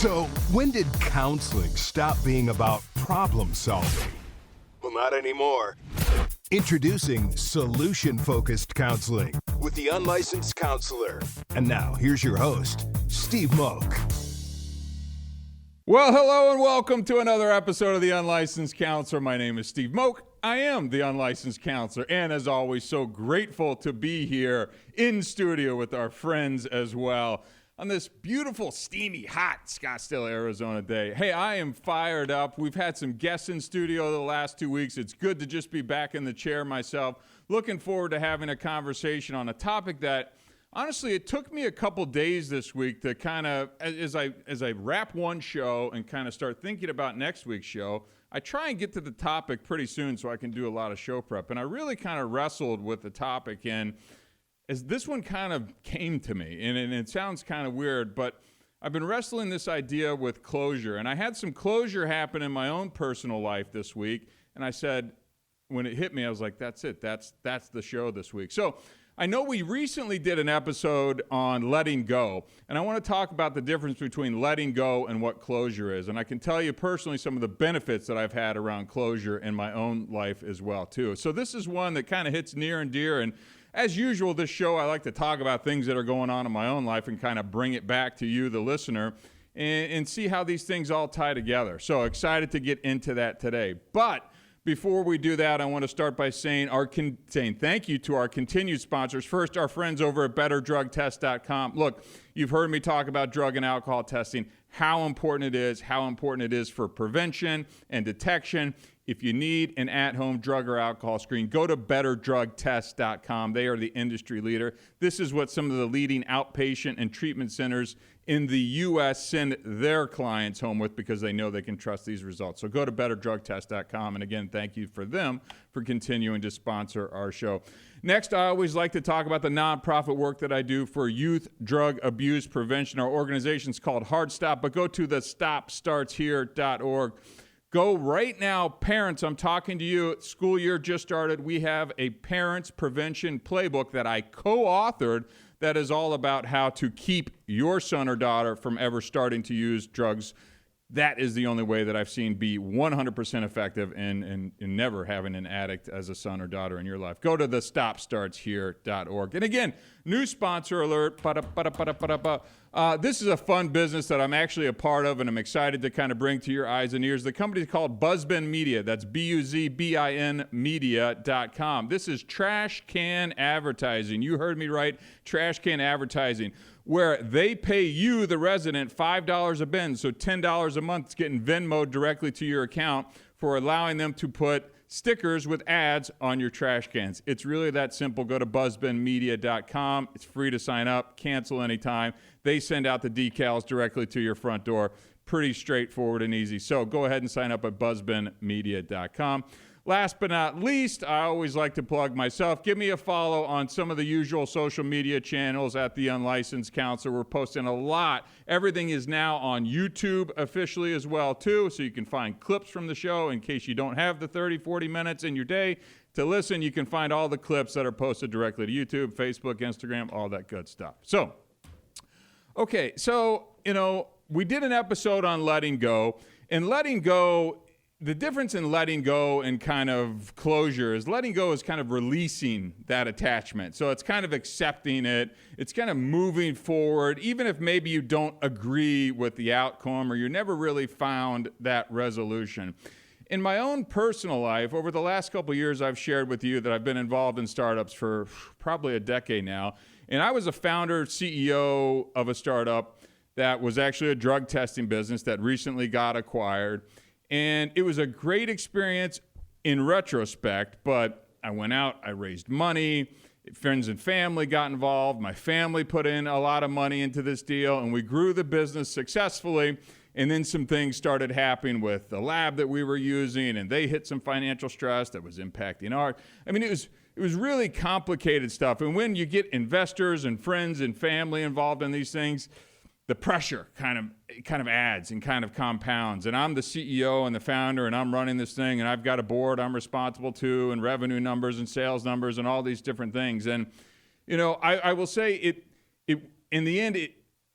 So, when did counseling stop being about problem solving? Well, not anymore. Introducing solution-focused counseling with the unlicensed counselor. And now, here's your host, Steve Moak. Well, hello and welcome to another episode of The Unlicensed Counselor. My name is Steve Moak. I am the Unlicensed Counselor, and as always, so grateful to be here in studio with our friends as well on this beautiful, steamy, hot Scottsdale, Arizona day. Hey, I am fired up. We've had some guests in studio the last 2 weeks. It's good to just be back in the chair myself. Looking forward to having a conversation on a topic that, honestly, it took me a couple days this week to kind of, as I wrap one show and kind of start thinking about next week's show, I try and get to the topic pretty soon so I can do a lot of show prep. And I really kind of wrestled with the topic, and as this one kind of came to me, and it sounds kind of weird, but I've been wrestling this idea with closure. And I had some closure happen in my own personal life this week, and I said, when it hit me, I was like, that's it. That's the show this week. So I know we recently did an episode on letting go, and I want to talk about the difference between letting go and what closure is. And I can tell you personally some of the benefits that I've had around closure in my own life as well, too. So this is one that kind of hits near and dear, and as usual, this show, I like to talk about things that are going on in my own life and kind of bring it back to you, the listener, and see how these things all tie together. So excited to get into that today. But before we do that, I want to start by saying thank you to our continued sponsors. First, our friends over at BetterDrugTest.com. Look, you've heard me talk about drug and alcohol testing, how important it is for prevention and detection. If you need an at-home drug or alcohol screen, go to BetterDrugTest.com. They are the industry leader. This is what some of the leading outpatient and treatment centers in the U.S. send their clients home with because they know they can trust these results. So go to BetterDrugTest.com. And again, thank you for them for continuing to sponsor our show. Next, I always like to talk about the nonprofit work that I do for youth drug abuse prevention. Our organization's called Hard Stop, but go to the StopStartsHere.org. Go right now, parents, I'm talking to you. School year just started. We have a parents prevention playbook that I co-authored that is all about how to keep your son or daughter from ever starting to use drugs. That is the only way that I've seen be 100% effective in never having an addict as a son or daughter in your life. Go to the StopStartsHere.org. And again, new sponsor alert. This is a fun business that I'm actually a part of, and I'm excited to kind of bring to your eyes and ears. The company is called Buzzbin Media. That's BUZBIN Media.com. This is trash can advertising. You heard me right, trash can advertising, where they pay you, the resident, $5 a bin, so $10 a month is getting Venmo'd directly to your account for allowing them to put stickers with ads on your trash cans. It's really that simple. Go to buzzbinmedia.com. It's free to sign up, cancel anytime. They send out the decals directly to your front door. Pretty straightforward and easy. So go ahead and sign up at buzzbinmedia.com. Last but not least, I always like to plug myself. Give me a follow on some of the usual social media channels at The Unlicensed Counselor. We're posting a lot. Everything is now on YouTube officially as well, too, so you can find clips from the show in case you don't have the 30, 40 minutes in your day to listen. You can find all the clips that are posted directly to YouTube, Facebook, Instagram, all that good stuff. So, okay, so, we did an episode on letting go, and letting go, the difference in letting go and kind of closure is letting go is kind of releasing that attachment. So it's kind of accepting it. It's kind of moving forward, even if maybe you don't agree with the outcome or you never really found that resolution. In my own personal life, over the last couple of years, I've shared with you that I've been involved in startups for probably a decade now. And I was a founder, CEO of a startup that was actually a drug testing business that recently got acquired. And it was a great experience in retrospect, but I went out, I raised money, friends and family got involved, my family put in a lot of money into this deal, and we grew the business successfully. And then some things started happening with the lab that we were using, and they hit some financial stress that was impacting our. I mean, it was really complicated stuff. And when you get investors and friends and family involved in these things, the pressure kind of adds and kind of compounds. And I'm the CEO and the founder, and I'm running this thing, and I've got a board I'm responsible to, and revenue numbers and sales numbers and all these different things. And I will say it in the end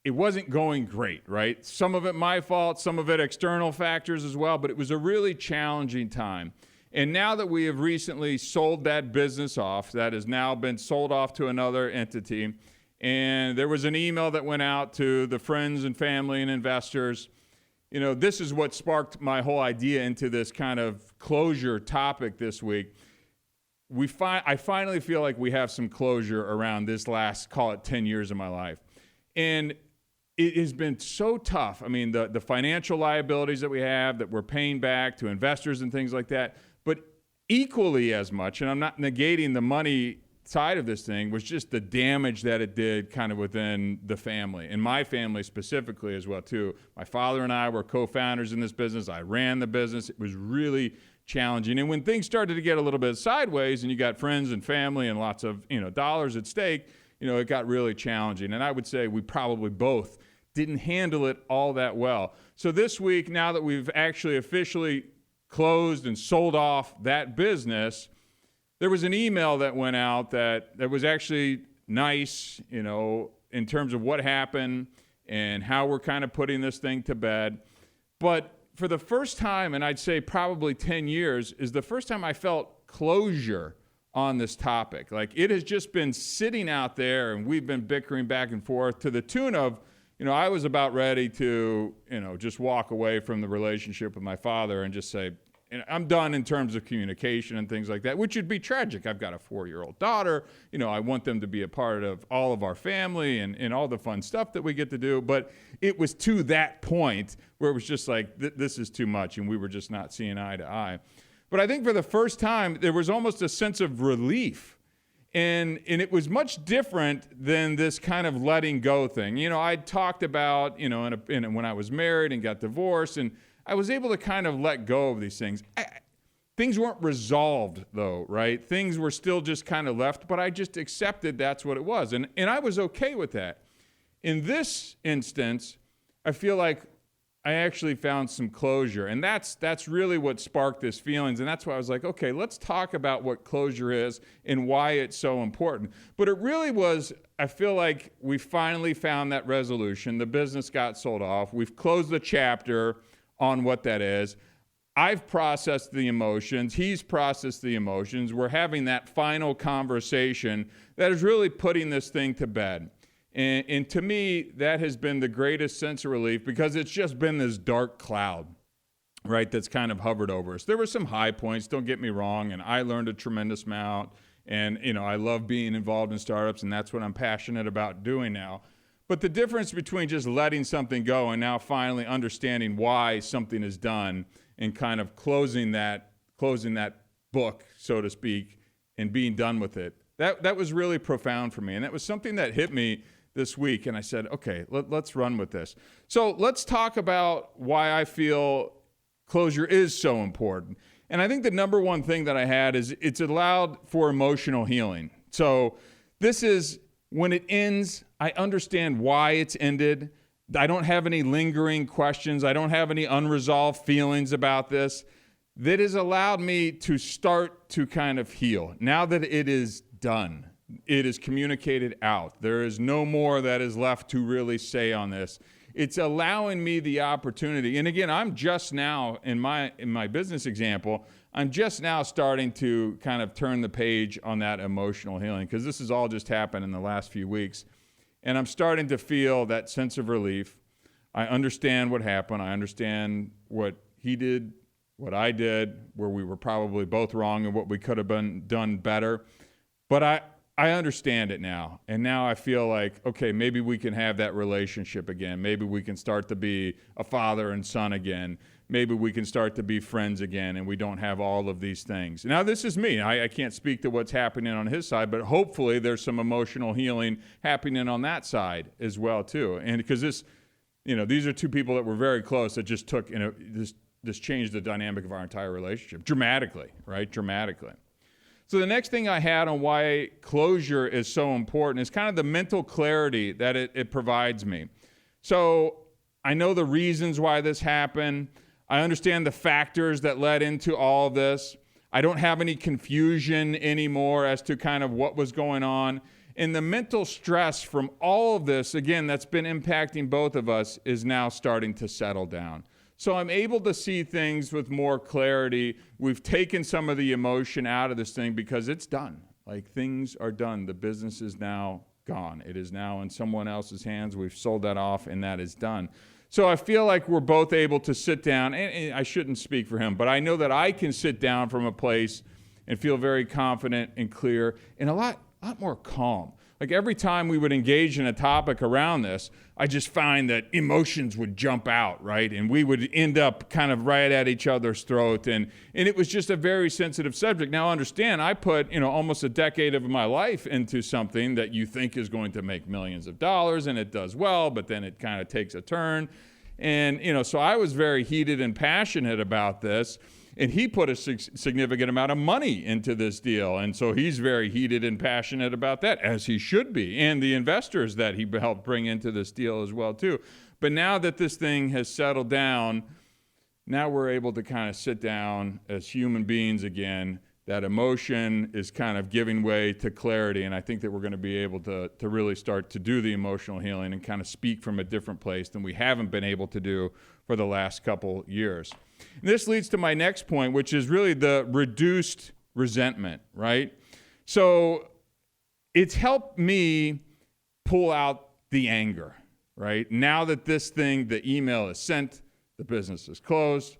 it wasn't going great, right? Some of it my fault, some of it external factors as well, but it was a really challenging time. And now that we have recently sold that business off, that has now been sold off to another entity, and there was an email that went out to the friends and family and investors. This is what sparked my whole idea into this kind of closure topic this week. I finally feel like we have some closure around this last, call it 10 years of my life. And it has been so tough. I mean, the financial liabilities that we have that we're paying back to investors and things like that, but equally as much, and I'm not negating the money side of this thing, was just the damage that it did kind of within the family, and my family specifically as well too. My father and I were co-founders in this business. I ran the business. It was really challenging. And when things started to get a little bit sideways and you got friends and family and lots of dollars at stake, it got really challenging. And I would say we probably both didn't handle it all that well. So this week, now that we've actually officially closed and sold off that business, there was an email that went out that was actually nice, in terms of what happened and how we're kind of putting this thing to bed. But for the first time, and I'd say probably 10 years, is the first time I felt closure on this topic. Like, it has just been sitting out there, and we've been bickering back and forth to the tune of, I was about ready to, just walk away from the relationship with my father and just say, I'm done in terms of communication and things like that, which would be tragic. I've got a 4-year-old daughter. I want them to be a part of all of our family and all the fun stuff that we get to do. But it was to that point where it was just like, this is too much, and we were just not seeing eye to eye. But I think for the first time, there was almost a sense of relief. And it was much different than this kind of letting go thing. I talked about, when I was married and got divorced, and I was able to kind of let go of these things. Things weren't resolved, though, right? Things were still just kind of left, but I just accepted that's what it was. And I was okay with that. In this instance, I feel like I actually found some closure. And that's really what sparked this feelings. And that's why I was like, okay, let's talk about what closure is and why it's so important. But it really was, I feel like we finally found that resolution. The business got sold off. We've closed the chapter on what that is. I've processed the emotions. He's processed the emotions. We're having that final conversation that is really putting this thing to bed. And to me, that has been the greatest sense of relief, because it's just been this dark cloud, right, that's kind of hovered over us. There were some high points, don't get me wrong, and I learned a tremendous amount. And, I love being involved in startups, and that's what I'm passionate about doing now. But the difference between just letting something go and now finally understanding why something is done and kind of closing that book, so to speak, and being done with it, that was really profound for me. And that was something that hit me this week, and I said, okay, let's run with this. So let's talk about why I feel closure is so important. And I think the number one thing that I had is it's allowed for emotional healing. So this is, when it ends, I understand why it's ended. I don't have any lingering questions. I don't have any unresolved feelings about this. That has allowed me to start to kind of heal. Now that it is done, it is communicated out. There is no more that is left to really say on this. It's allowing me the opportunity. And again, I'm just now, in my business example, I'm just now starting to kind of turn the page on that emotional healing, because this has all just happened in the last few weeks. And I'm starting to feel that sense of relief. I understand what happened. I understand what he did, what I did, where we were probably both wrong and what we could have been done better. But I understand it now. And now I feel like, okay, maybe we can have that relationship again. Maybe we can start to be a father and son again. Maybe we can start to be friends again, and we don't have all of these things. Now, this is me. I can't speak to what's happening on his side, but hopefully there's some emotional healing happening on that side as well, too. And because these are two people that were very close that just took, this changed the dynamic of our entire relationship dramatically, right? Dramatically. So the next thing I had on why closure is so important is kind of the mental clarity that it provides me. So I know the reasons why this happened. I understand the factors that led into all of this. I don't have any confusion anymore as to kind of what was going on. And the mental stress from all of this, again, that's been impacting both of us, is now starting to settle down. So I'm able to see things with more clarity. We've taken some of the emotion out of this thing because it's done. Like, things are done. The business is now gone. It is now in someone else's hands. We've sold that off, and that is done. So I feel like we're both able to sit down, and I shouldn't speak for him, but I know that I can sit down from a place and feel very confident and clear and a lot more calm. Like, every time we would engage in a topic around this, I just find that emotions would jump out, right? And we would end up kind of right at each other's throat. And it was just a very sensitive subject. Now, understand, I put, almost a decade of my life into something that you think is going to make millions of dollars, and it does well, but then it kind of takes a turn. And, so I was very heated and passionate about this. And he put a significant amount of money into this deal. And so he's very heated and passionate about that, as he should be, and the investors that he helped bring into this deal as well, too. But now that this thing has settled down, now we're able to kind of sit down as human beings again. That emotion is kind of giving way to clarity. And I think that we're going to be able to really start to do the emotional healing and kind of speak from a different place than we haven't been able to do for the last couple years. And this leads to my next point, which is really the reduced resentment, right? So it's helped me pull out the anger, right? Now that this thing, the email is sent, the business is closed,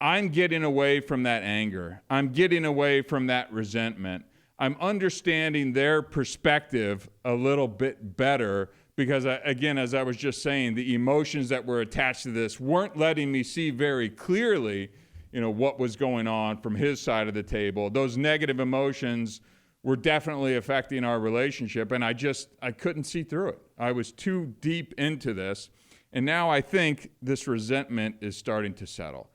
I'm getting away from that anger. I'm getting away from that resentment. I'm understanding their perspective a little bit better because, again, as I was just saying, the emotions that were attached to this weren't letting me see very clearly, what was going on from his side of the table. Those negative emotions were definitely affecting our relationship, and I couldn't see through it. I was too deep into this, and now I think this resentment is starting to settle.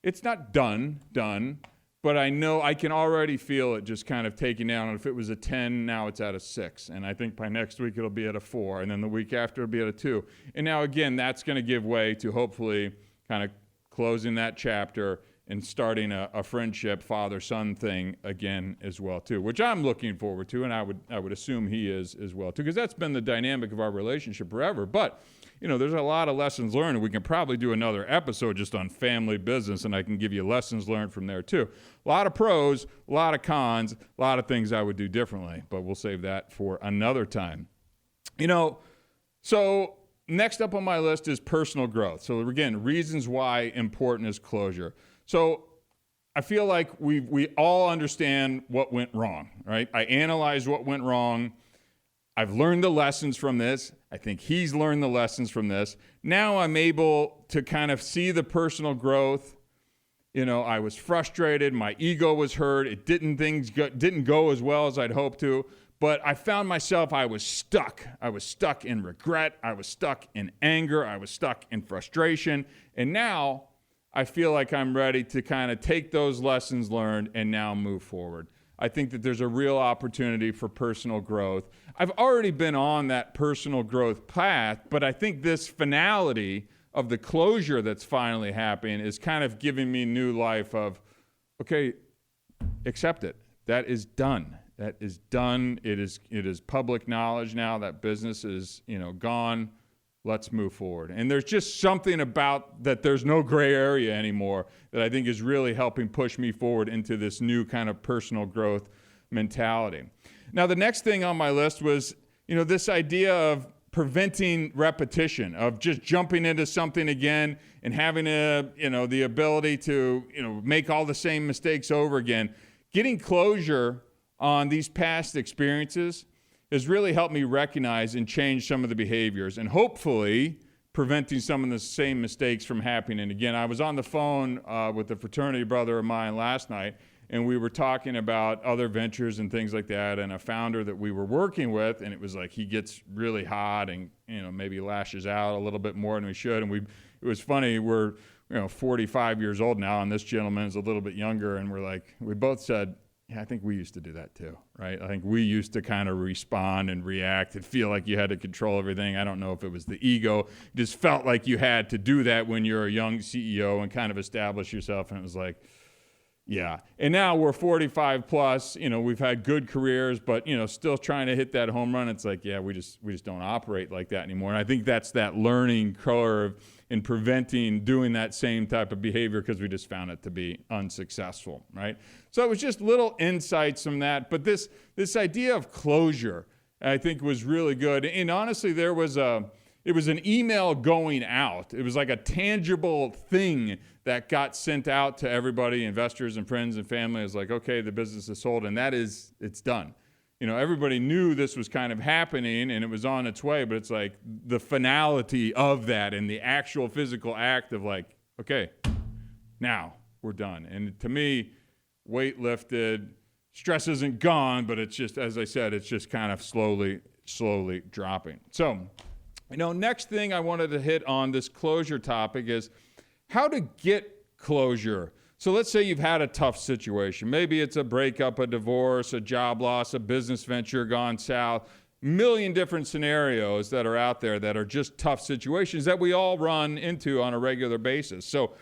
It's not done, but I know I can already feel it just kind of taking down. And if it was a 10, now it's at a 6. And I think by next week it'll be at a 4. And then the week after it'll be at a 2. And now, again, that's going to give way to hopefully kind of closing that chapter and starting a friendship, father-son thing again as well, too, which I'm looking forward to. And I would assume he is as well, too, because that's been the dynamic of our relationship forever. But there's a lot of lessons learned. We can probably do another episode just on family business, and I can give you lessons learned from there, too. A lot of pros, a lot of cons, a lot of things I would do differently, but we'll save that for another time. So next up on my list is personal growth. So, again, reasons why important is closure. So I feel like we all understand what went wrong, right? I analyzed what went wrong. I've learned the lessons from this. I think he's learned the lessons from this. Now I'm able to kind of see the personal growth. I was frustrated. My ego was hurt. Things didn't go as well as I'd hoped to. But I found myself, I was stuck. I was stuck in regret. I was stuck in anger. I was stuck in frustration. And now I feel like I'm ready to kind of take those lessons learned and now move forward. I think that there's a real opportunity for personal growth. I've already been on that personal growth path, but I think this finality of the closure that's finally happening is kind of giving me new life of, okay, accept it. That is done. That is done. It is public knowledge now. That business is, gone. Let's move forward. And there's just something about that there's no gray area anymore that I think is really helping push me forward into this new kind of personal growth mentality. Now, the next thing on my list was, this idea of preventing repetition, of just jumping into something again and having the ability to, make all the same mistakes over again. Getting closure on these past experiences has really helped me recognize and change some of the behaviors and hopefully preventing some of the same mistakes from happening. And again, I was on the phone with a fraternity brother of mine last night, and we were talking about other ventures and things like that, and a founder that we were working with, and it was like he gets really hot and maybe lashes out a little bit more than we should. And it was funny, we're 45 years old now, and this gentleman is a little bit younger, and we both said, yeah, I think we used to do that too, right? I think we used to kind of respond and react and feel like you had to control everything. I don't know if it was the ego. It just felt like you had to do that when you're a young CEO and kind of establish yourself. And it was like, Yeah. And now we're 45 plus, we've had good careers, but, still trying to hit that home run. It's like, yeah, we just don't operate like that anymore. And I think that's that learning curve in preventing doing that same type of behavior because we just found it to be unsuccessful, right? So it was just little insights from that. But this idea of closure, I think, was really good. And honestly, it was an email going out. It was like a tangible thing that got sent out to everybody, investors and friends and family. It was like, okay, the business is sold, and it's done. Everybody knew this was kind of happening and it was on its way, but it's like the finality of that and the actual physical act of like, okay, now we're done. And to me, weight lifted, stress isn't gone, but it's just, as I said, it's just kind of slowly dropping. So, next thing I wanted to hit on this closure topic is how to get closure. So let's say you've had a tough situation. Maybe it's a breakup, a divorce, a job loss, a business venture gone south, million different scenarios that are out there that are just tough situations that we all run into on a regular basis. So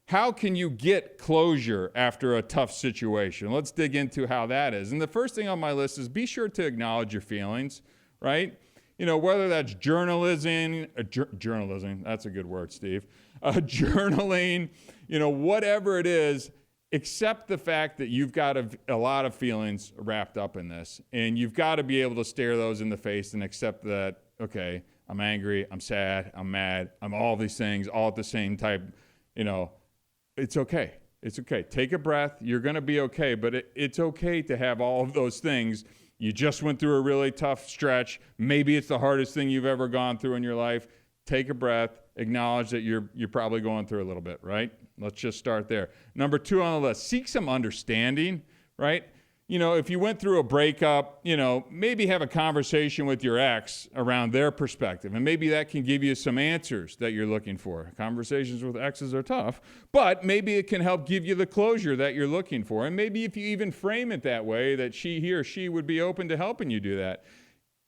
how can you get closure after a tough situation? Let's dig into how that is. And the first thing on my list is be sure to acknowledge your feelings, right? Whether that's journalism, that's a good word, Steve, journaling, whatever it is, accept the fact that you've got a lot of feelings wrapped up in this. And you've got to be able to stare those in the face and accept that, okay, I'm angry, I'm sad, I'm mad, I'm all these things all at the same time. It's okay. It's okay. Take a breath. You're going to be okay. But it's okay to have all of those things. You just went through a really tough stretch. Maybe it's the hardest thing you've ever gone through in your life. Take a breath. Acknowledge that you're probably going through a little bit, right? Let's just start there. Number 2 on the list, seek some understanding, right? If you went through a breakup, maybe have a conversation with your ex around their perspective. And maybe that can give you some answers that you're looking for. Conversations with exes are tough, but maybe it can help give you the closure that you're looking for. And maybe if you even frame it that way, that he or she would be open to helping you do that.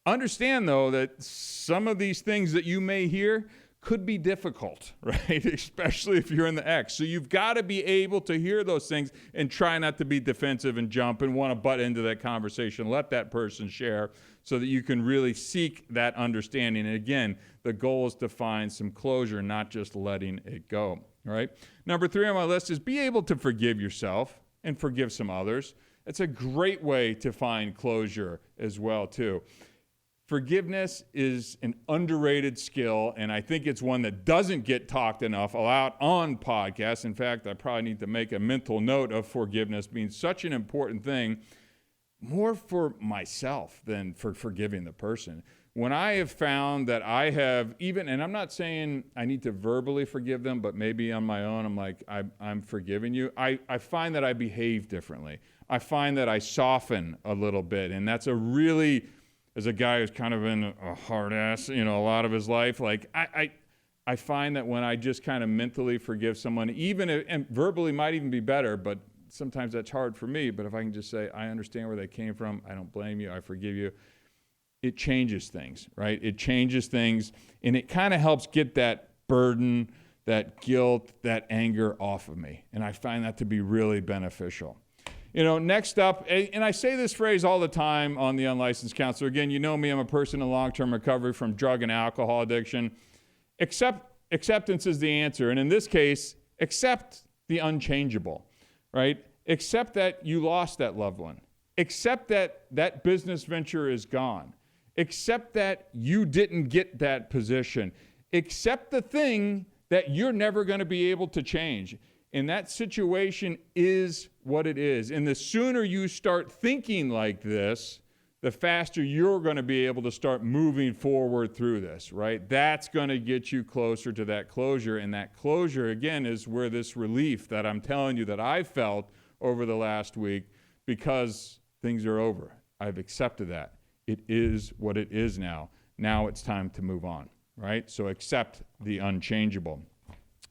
Understand, though, that some of these things that you may hear could be difficult, right? Especially if you're in the X. So you've got to be able to hear those things and try not to be defensive and jump and want to butt into that conversation. Let that person share so that you can really seek that understanding. And again, the goal is to find some closure, not just letting it go, all right? Number 3 on my list is be able to forgive yourself and forgive some others. It's a great way to find closure as well, too. Forgiveness is an underrated skill, and I think it's one that doesn't get talked enough about on podcasts. In fact, I probably need to make a mental note of forgiveness being such an important thing, more for myself than for forgiving the person. When I have found that I have and I'm not saying I need to verbally forgive them, but maybe on my own, I'm like, I'm forgiving you. I find that I behave differently. I find that I soften a little bit, and that's a really... As a guy who's kind of been a hard ass, a lot of his life, like I find that when I just kind of mentally forgive someone, and verbally might even be better, but sometimes that's hard for me. But if I can just say, I understand where they came from, I don't blame you, I forgive you, it changes things, right? It changes things, and it kind of helps get that burden, that guilt, that anger off of me. And I find that to be really beneficial. Next up, and I say this phrase all the time on The Unlicensed Counselor. Again, you know me, I'm a person in long-term recovery from drug and alcohol addiction. Acceptance is the answer. And in this case, accept the unchangeable, right? Accept that you lost that loved one. Accept that that business venture is gone. Accept that you didn't get that position. Accept the thing that you're never going to be able to change. And that situation is what it is. And the sooner you start thinking like this, the faster you're going to be able to start moving forward through this, right? That's going to get you closer to that closure. And that closure, again, is where this relief that I'm telling you that I felt over the last week, because things are over. I've accepted that. It is what it is now. Now it's time to move on, right? So accept the unchangeable.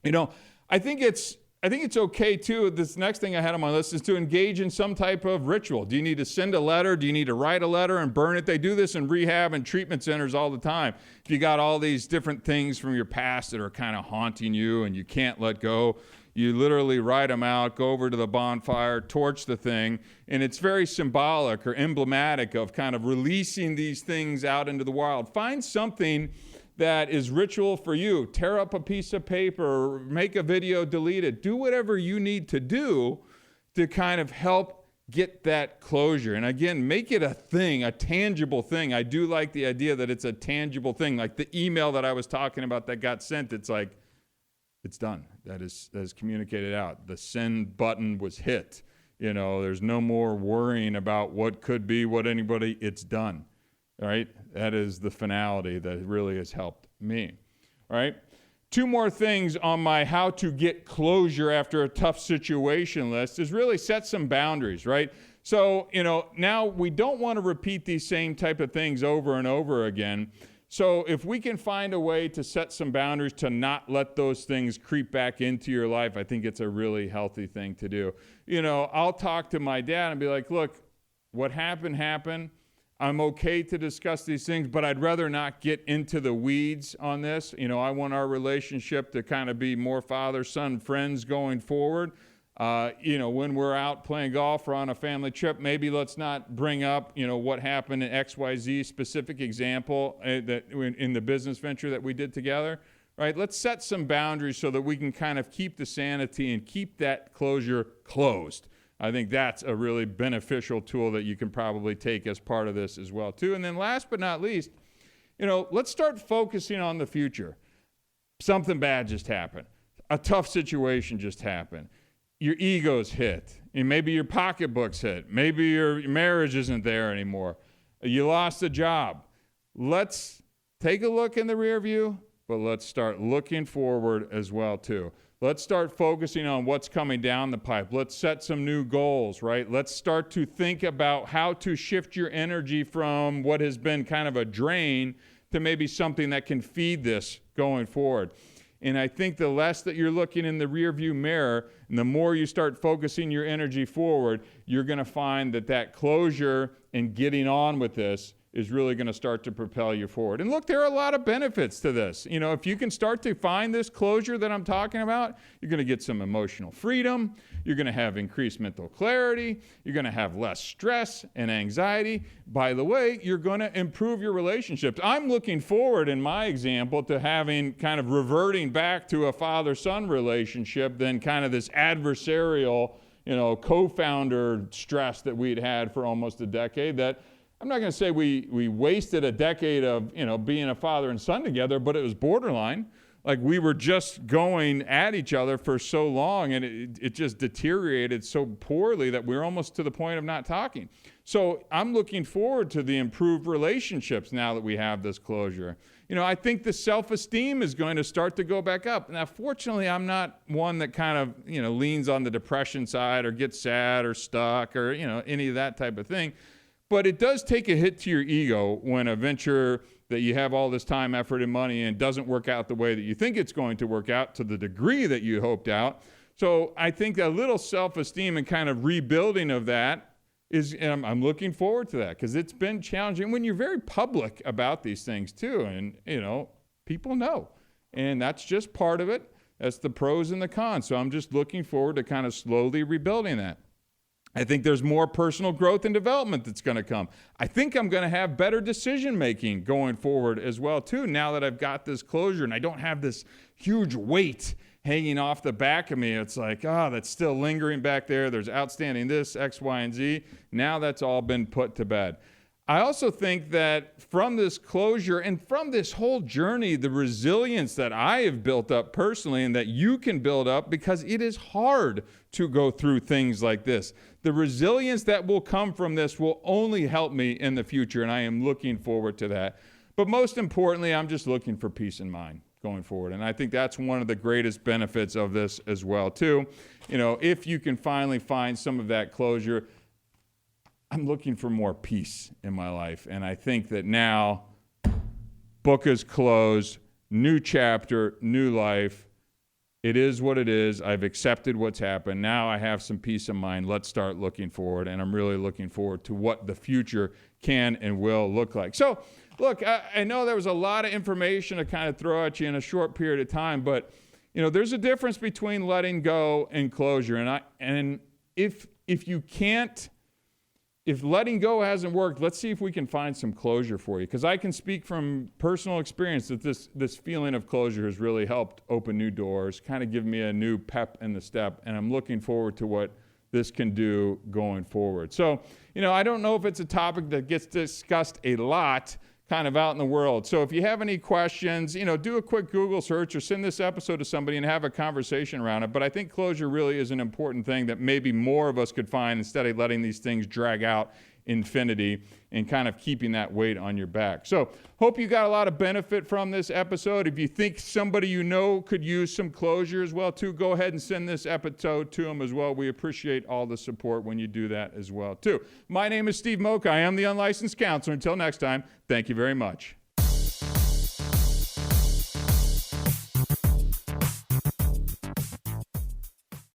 I think it's I think it's okay, too. This next thing I had on my list is to engage in some type of ritual. Do you need to send a letter? Do you need to write a letter and burn it? They do this in rehab and treatment centers all the time. If you got all these different things from your past that are kind of haunting you and you can't let go, you literally write them out, go over to the bonfire, torch the thing, and it's very symbolic or emblematic of kind of releasing these things out into the wild. Find something that is ritual for you. Tear up a piece of paper, make a video, delete it. Do whatever you need to do to kind of help get that closure. And again, make it a thing, a tangible thing. I do like the idea that it's a tangible thing. Like the email that I was talking about that got sent, it's like, it's done. That is communicated out. The send button was hit. There's no more worrying about what could be, what anybody, it's done. All right, that is the finality that really has helped me. All right, 2 more things on my how to get closure after a tough situation list is really set some boundaries, right? So, now we don't want to repeat these same type of things over and over again. So if we can find a way to set some boundaries to not let those things creep back into your life, I think it's a really healthy thing to do. I'll talk to my dad and be like, look, what happened. I'm okay to discuss these things, but I'd rather not get into the weeds on this. I want our relationship to kind of be more father-son friends going forward. When we're out playing golf or on a family trip, maybe let's not bring up, what happened in XYZ specific example that in the business venture that we did together, right? Let's set some boundaries so that we can kind of keep the sanity and keep that closure closed. I think that's a really beneficial tool that you can probably take as part of this as well, too. And then last but not least, let's start focusing on the future. Something bad just happened. A tough situation just happened. Your ego's hit. And maybe your pocketbook's hit. Maybe your marriage isn't there anymore. You lost a job. Let's take a look in the rear view, but let's start looking forward as well, too. Let's start focusing on what's coming down the pipe. Let's set some new goals, right? Let's start to think about how to shift your energy from what has been kind of a drain to maybe something that can feed this going forward. And I think the less that you're looking in the rearview mirror and the more you start focusing your energy forward, you're going to find that closure and getting on with this is really going to start to propel you forward. And look, there are a lot of benefits to this. If you can start to find this closure that I'm talking about, you're going to get some emotional freedom. You're going to have increased mental clarity. You're going to have less stress and anxiety. By the way, you're going to improve your relationships. I'm looking forward in my example to having kind of reverting back to a father-son relationship than kind of this adversarial, co-founder stress that we'd had for almost a decade. That I'm not going to say we wasted a decade of, being a father and son together, but it was borderline. Like we were just going at each other for so long, and it just deteriorated so poorly that we were almost to the point of not talking. So I'm looking forward to the improved relationships now that we have this closure. I think the self-esteem is going to start to go back up. Now, fortunately, I'm not one that kind of, leans on the depression side or gets sad or stuck or, any of that type of thing. But it does take a hit to your ego when a venture that you have all this time, effort, and money in doesn't work out the way that you think it's going to work out to the degree that you hoped out. So I think a little self-esteem and kind of rebuilding of that is, and I'm looking forward to that because it's been challenging when you're very public about these things too. And, people know. And that's just part of it. That's the pros and the cons. So I'm just looking forward to kind of slowly rebuilding that. I think there's more personal growth and development that's going to come. I think I'm going to have better decision-making going forward as well, too, now that I've got this closure and I don't have this huge weight hanging off the back of me. It's like, that's still lingering back there. There's outstanding this, X, Y, and Z. Now that's all been put to bed. I also think that from this closure and from this whole journey, the resilience that I have built up personally and that you can build up because it is hard to go through things like this. The resilience that will come from this will only help me in the future, and I am looking forward to that. But most importantly, I'm just looking for peace in mind going forward, and I think that's one of the greatest benefits of this as well, too. If you can finally find some of that closure, I'm looking for more peace in my life. And I think that now, book is closed, new chapter, new life. It is what it is. I've accepted what's happened. Now I have some peace of mind. Let's start looking forward, and I'm really looking forward to what the future can and will look like. So, look, I know there was a lot of information to kind of throw at you in a short period of time, but there's a difference between letting go and closure. And if letting go hasn't worked, let's see if we can find some closure for you. Because I can speak from personal experience that this feeling of closure has really helped open new doors, kind of give me a new pep in the step, and I'm looking forward to what this can do going forward. So, I don't know if it's a topic that gets discussed a lot kind of out in the world. So if you have any questions, do a quick Google search or send this episode to somebody and have a conversation around it. But I think closure really is an important thing that maybe more of us could find instead of letting these things drag out infinity and kind of keeping that weight on your back. So hope you got a lot of benefit from this episode. If you think somebody could use some closure as well too, go ahead and send this episode to them as well. We appreciate all the support when you do that as well too. My name is Steve Moak. I am the Unlicensed Counselor. Until next time, thank you very much.